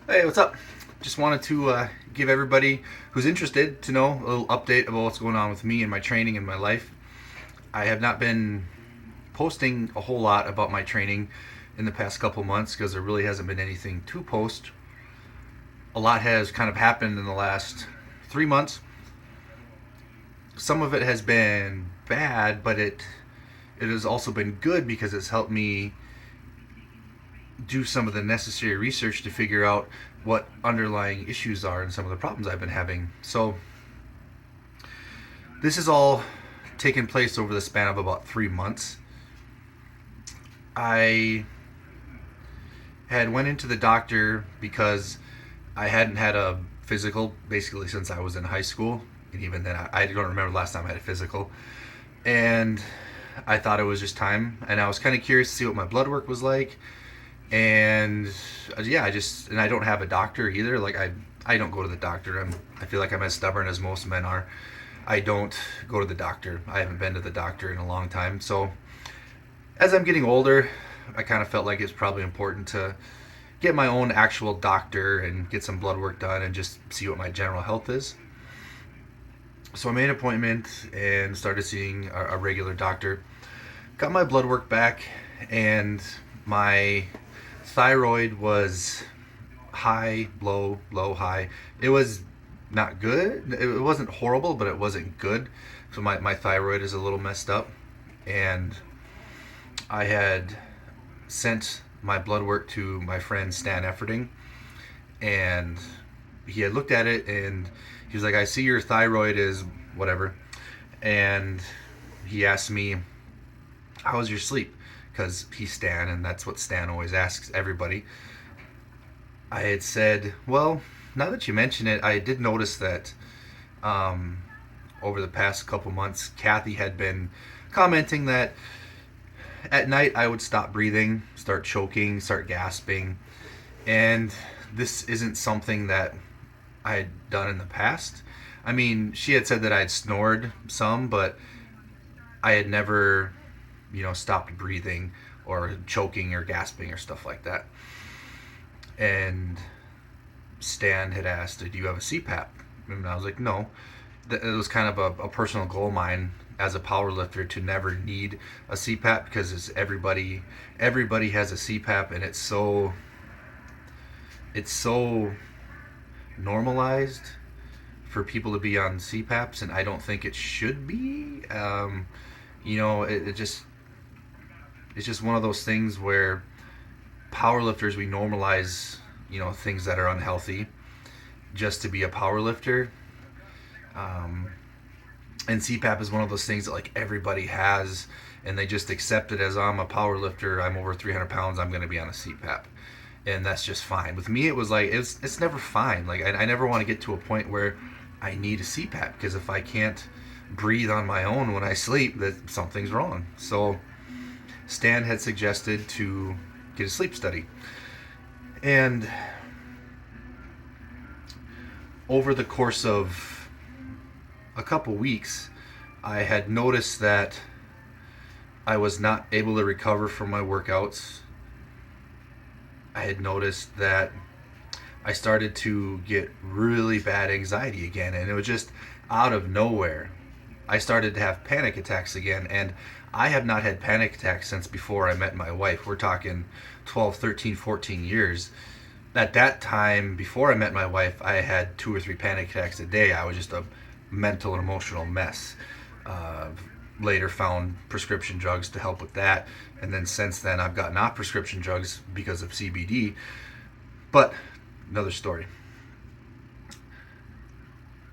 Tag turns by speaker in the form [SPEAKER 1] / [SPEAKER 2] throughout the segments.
[SPEAKER 1] Hey, what's up? Just wanted to give everybody who's interested to know a little update about what's going on with me and my training and my life. I have not been posting a whole lot about my training in the past couple months because there really hasn't been anything to post. A lot has kind of happened in the last 3 months. Some of it has been bad, but it has also been good because it's helped me do some of the necessary research to figure out what underlying issues are and some of the problems I've been having. So this has all taken place over the span of about 3 months. I had went into the doctor because I hadn't had a physical basically since I was in high school, and even then I don't remember the last time I had a physical. And I thought it was just time, and I was kind of curious to see what my blood work was like. And yeah, I don't have a doctor either. Like I don't go to the doctor. I feel like I'm as stubborn as most men are. I don't go to the doctor. I haven't been to the doctor in a long time. So as I'm getting older, I kind of felt like it's probably important to get my own actual doctor and get some blood work done and just see what my general health is. So I made an appointment and started seeing a regular doctor. Got my blood work back, and my thyroid was high, low, low, high. It was not good. It wasn't horrible, but it wasn't good. So my thyroid is a little messed up. And I had sent my blood work to my friend Stan Efferding, and he had looked at it and he was like, I see your thyroid is whatever. And he asked me, how was your sleep? Because he's Stan, and that's what Stan always asks everybody. I had said, well, now that you mention it, I did notice that um, over the past couple months, Kathy had been commenting that at night I would stop breathing, start choking, start gasping, and this isn't something that I had done in the past. I mean, she had said that I had snored some, but I had never, stopped breathing or choking or gasping or stuff like that. And Stan had asked, do you have a CPAP? And I was like, no. It was kind of a personal goal of mine as a power lifter to never need a CPAP because everybody has a CPAP, and it's so normalized for people to be on CPAPs, and I don't think it should be. It's just one of those things where powerlifters, we normalize things that are unhealthy just to be a power lifter. um, and CPAP is one of those things that like everybody has, and they just accept it as, I'm a power lifter, I'm over 300 pounds, I'm going to be on a CPAP, and that's just fine. With me, it was like it's never fine. Like I never want to get to a point where I need a CPAP, because if I can't breathe on my own when I sleep, that something's wrong. So Stan had suggested to get a sleep study. And over the course of a couple weeks, I had noticed that I was not able to recover from my workouts. I had noticed that I started to get really bad anxiety again, and it was just out of nowhere. I started to have panic attacks again, and I have not had panic attacks since before I met my wife. We're talking 12, 13, 14 years. At that time, before I met my wife, I had 2 or 3 panic attacks a day. I was just a mental and emotional mess. Uh, Later found prescription drugs to help with that, and then since then I've gotten off prescription drugs because of CBD. But another story.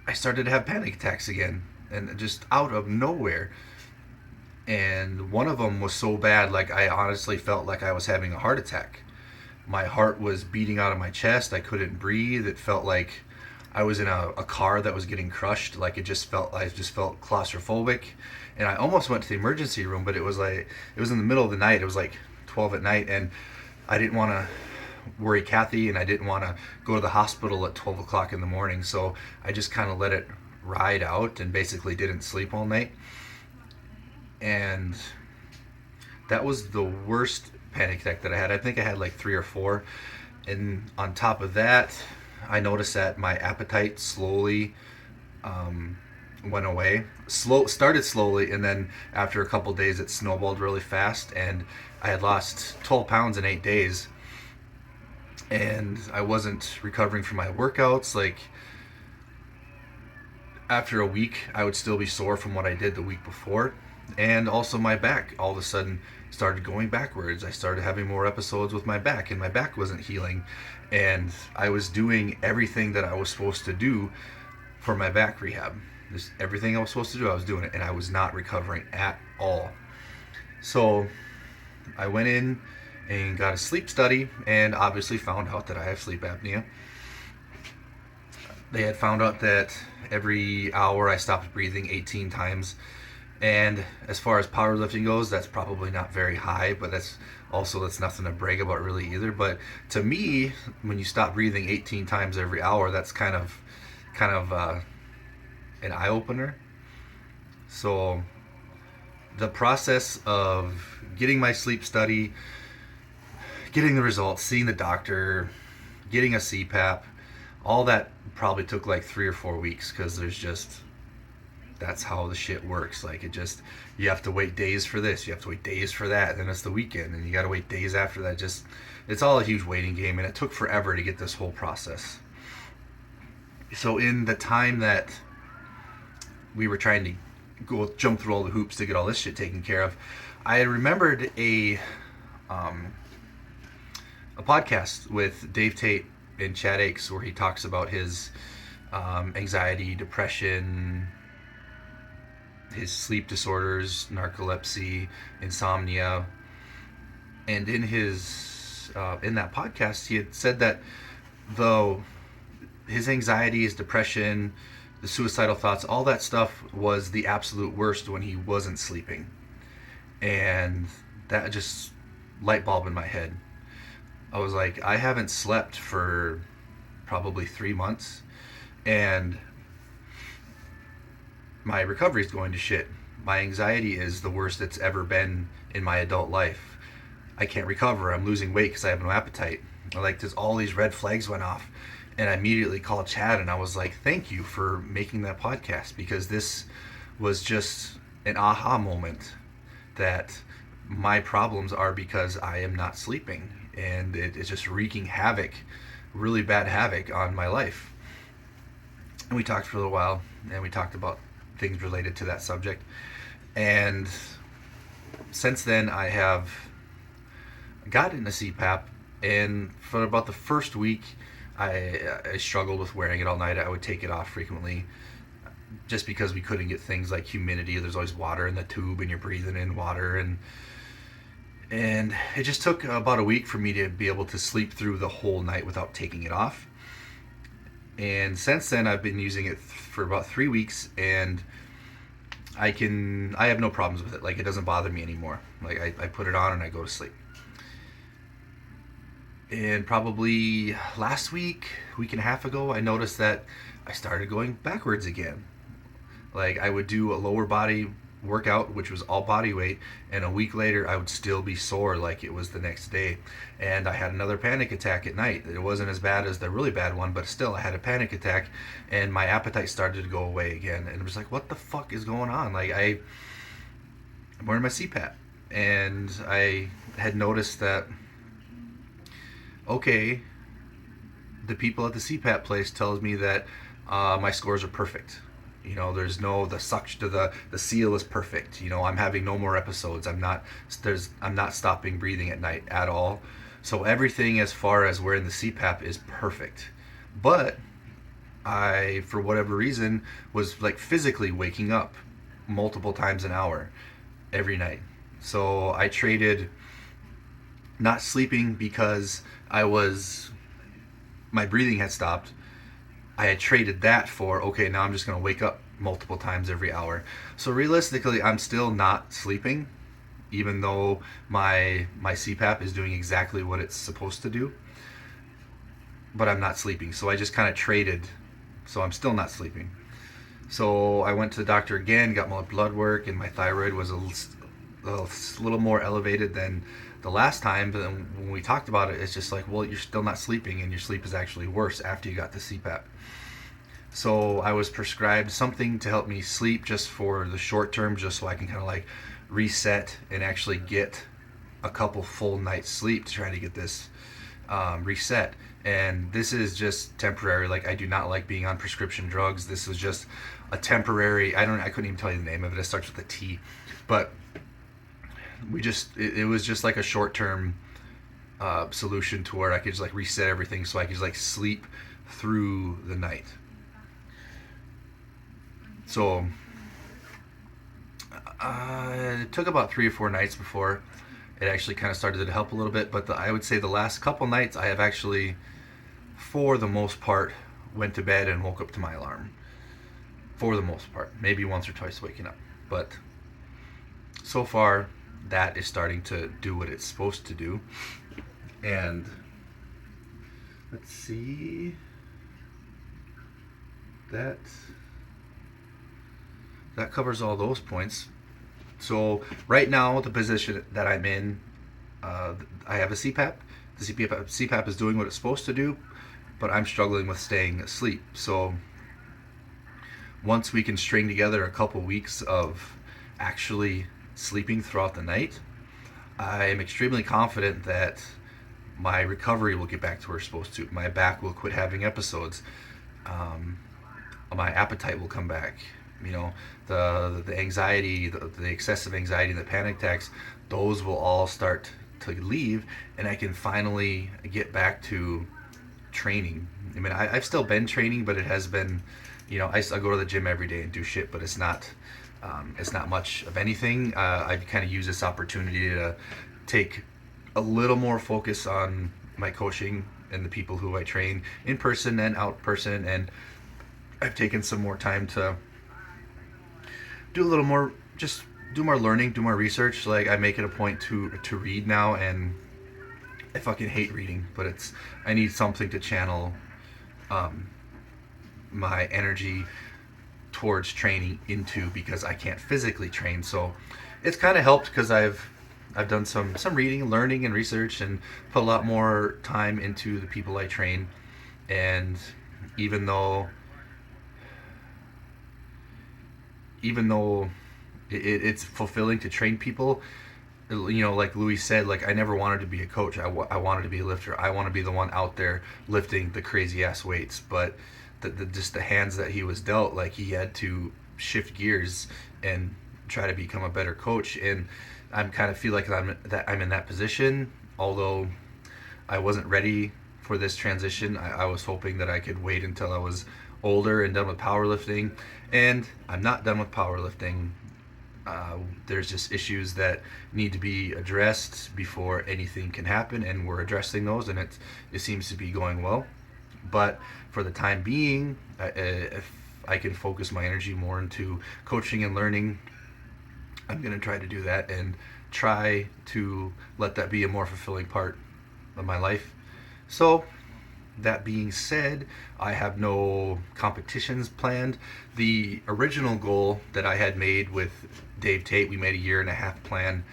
[SPEAKER 1] I started to have panic attacks again, and just out of nowhere. And one of them was so bad, like I honestly felt like I was having a heart attack. My heart was beating out of my chest. I couldn't breathe. It felt like I was in a car that was getting crushed. Like I just felt claustrophobic. And I almost went to the emergency room, but it was in the middle of the night. It was like 12 at night, and I didn't want to worry Kathy, and I didn't want to go to the hospital at 12 o'clock in the morning. So I just kind of let it ride out and basically didn't sleep all night. And that was the worst panic attack that I had. I think I had like 3 or 4, And on top of that, I noticed that my appetite slowly went away. Started slowly, and then after a couple days, it snowballed really fast, and I had lost 12 pounds in 8 days, and I wasn't recovering from my workouts. Like after a week, I would still be sore from what I did the week before, and also my back all of a sudden started going backwards. I started having more episodes with my back, and my back wasn't healing, and I was doing everything that I was supposed to do for my back rehab. Just everything I was supposed to do, I was doing it, and I was not recovering at all. So I went in and got a sleep study, and obviously found out that I have sleep apnea. They had found out that every hour I stopped breathing 18 times. And as far as powerlifting goes, that's probably not very high, but that's nothing to brag about really either. But to me, when you stop breathing 18 times every hour, that's kind of an eye opener. So the process of getting my sleep study, getting the results, seeing the doctor, getting a CPAP, all that probably took like 3 or 4 weeks, because that's how the shit works. Like you have to wait days for this, you have to wait days for that, then it's the weekend, and you got to wait days after that. It's all a huge waiting game, and it took forever to get this whole process. So in the time that we were trying to jump through all the hoops to get all this shit taken care of, I remembered a podcast with Dave Tate and Chad Aichs, where he talks about his anxiety, depression, his sleep disorders, narcolepsy, insomnia. And in that podcast, he had said that though his anxiety, his depression, the suicidal thoughts, all that stuff was the absolute worst when he wasn't sleeping. And that just light bulb in my head. I was like, I haven't slept for probably 3 months, and my recovery is going to shit. My anxiety is the worst it's ever been in my adult life. I can't recover. I'm losing weight because I have no appetite. There's all these red flags went off, and I immediately called Chad, and I was like, thank you for making that podcast, because this was just an aha moment that my problems are because I am not sleeping, and it's just wreaking havoc, really bad havoc on my life. And we talked for a little while, and we talked about things related to that subject. And since then, I have gotten a CPAP, and for about the first week, I struggled with wearing it all night. I would take it off frequently, just because we couldn't get things like humidity. There's always water in the tube, and you're breathing in water, and it just took about a week for me to be able to sleep through the whole night without taking it off. And since then, I've been using it for about 3 weeks, and I have no problems with it. Like, it doesn't bother me anymore. Like, I put it on and I go to sleep. And probably last week and a half ago, I noticed that I started going backwards again. Like, I would do a lower body workout, which was all body weight, and a week later I would still be sore like it was the next day. And I had another panic attack at night. It wasn't as bad as the really bad one, but still I had a panic attack, and my appetite started to go away again. And it was like, what the fuck is going on? Like, I'm wearing my CPAP, and I had noticed that, okay, the people at the CPAP place tells me that my scores are perfect. There's no, the suction, the seal is perfect. I'm having no more episodes. I'm not stopping breathing at night at all. So everything as far as wearing the CPAP is perfect. But I, for whatever reason, was like physically waking up multiple times an hour every night. So I traded not sleeping because my breathing had stopped. I had traded that for, okay, now I'm just going to wake up multiple times every hour. So realistically, I'm still not sleeping, even though my CPAP is doing exactly what it's supposed to do. But I'm not sleeping. So I just kind of traded. So I'm still not sleeping. So I went to the doctor again, got my blood work, and my thyroid was a little more elevated than the last time. But then when we talked about it, it's just like, well, you're still not sleeping, and your sleep is actually worse after you got the CPAP. So I was prescribed something to help me sleep just for the short term, just so I can kind of like reset and actually get a couple full nights sleep to try to get this reset. And this is just temporary. Like, I do not like being on prescription drugs. This was just a temporary. I couldn't even tell you the name of it. It starts with a T, but it was just like a short term solution to where I could just like reset everything so I could just like sleep through the night. So it took about 3 or 4 nights before it actually kind of started to help a little bit. But I would say the last couple nights I have actually, for the most part, went to bed and woke up to my alarm. For the most part, maybe once or twice waking up. But so far, that is starting to do what it's supposed to do. And let's see, that covers all those points. So right now, the position that I'm in, I have a CPAP. The CPAP is doing what it's supposed to do, but I'm struggling with staying asleep. So once we can string together a couple weeks of actually sleeping throughout the night, I am extremely confident that my recovery will get back to where it's supposed to. My back will quit having episodes. My appetite will come back. You know, the anxiety, the excessive anxiety, the panic attacks, those will all start to leave, and I can finally get back to training. I mean, I've still been training, but it has been, I go to the gym every day and do shit, but it's not much of anything. I kind of use this opportunity to take a little more focus on my coaching and the people who I train in person and out person, and I've taken some more time to do a little more, just do more learning, do more research. Like, I make it a point to read now, and I fucking hate reading, but I need something to channel my energy towards training into, because I can't physically train. So it's kind of helped because I've done some reading, learning, and research, and put a lot more time into the people I train. And even though it's fulfilling to train people, like Louis said, like, I never wanted to be a coach. I wanted to be a lifter. I want to be the one out there lifting the crazy ass weights. But just the hands that he was dealt, like, he had to shift gears and try to become a better coach. And I kind of feel like I'm in that position. Although I wasn't ready for this transition, I was hoping that I could wait until I was older and done with powerlifting. And I'm not done with powerlifting. There's just issues that need to be addressed before anything can happen, and we're addressing those, and it seems to be going well. But for the time being, if I can focus my energy more into coaching and learning, I'm going to try to do that and try to let that be a more fulfilling part of my life. So that being said, I have no competitions planned. The original goal that I had made with Dave Tate, we made a 1.5-year plan,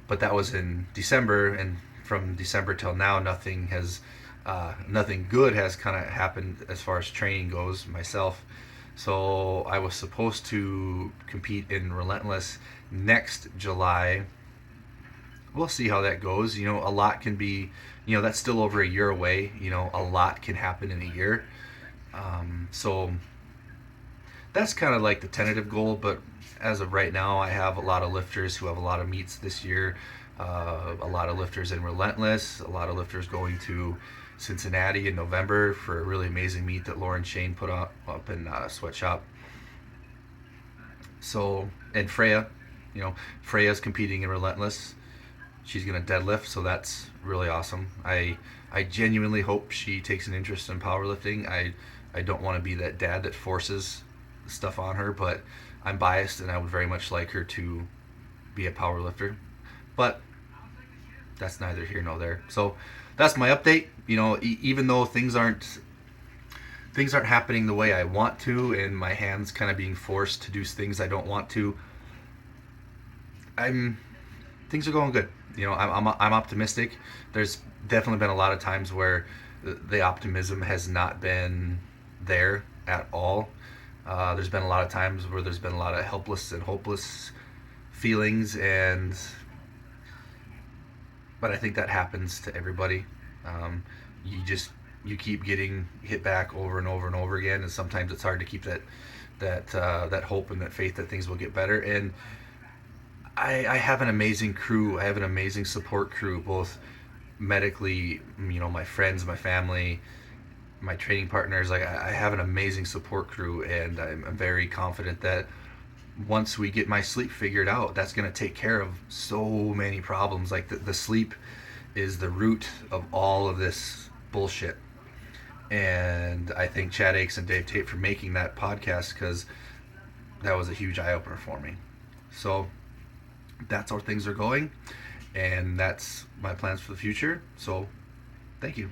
[SPEAKER 1] but that was in December, and from December till now, nothing good has kind of happened as far as training goes myself. So I was supposed to compete in Relentless next July. We'll see how that goes. A lot can be, that's still over a year away. A lot can happen in a year. So that's kind of like the tentative goal. But as of right now, I have a lot of lifters who have a lot of meets this year. A lot of lifters in Relentless. A lot of lifters going to Cincinnati in November for a really amazing meet that Lauren Shane put up in Sweatshop. So, and Freya, Freya's competing in Relentless. She's going to deadlift, so that's really awesome. I genuinely hope she takes an interest in powerlifting. I don't want to be that dad that forces stuff on her, but I'm biased, and I would very much like her to be a powerlifter. But that's neither here nor there. So that's my update. Even though things aren't happening the way I want to, and my hands kind of being forced to do things I don't want to, I'm things are going good. You know, I'm optimistic. There's definitely been a lot of times where the optimism has not been there at all. There's been a lot of times where there's been a lot of helpless and hopeless feelings, and but I think that happens to everybody. Um, you just you keep getting hit back over and over and over again, and sometimes it's hard to keep that hope and that faith that things will get better. And I have an amazing crew. I have an amazing support crew, both medically, you know, my friends, my family, my training partners. Like I have an amazing support crew, and I'm very confident that once we get my sleep figured out, that's going to take care of so many problems. Like the sleep is the root of all of this bullshit. And I thank Chad Aichs and Dave Tate for making that podcast, because that was a huge eye opener for me. So that's how things are going, and that's my plans for the future. So thank you.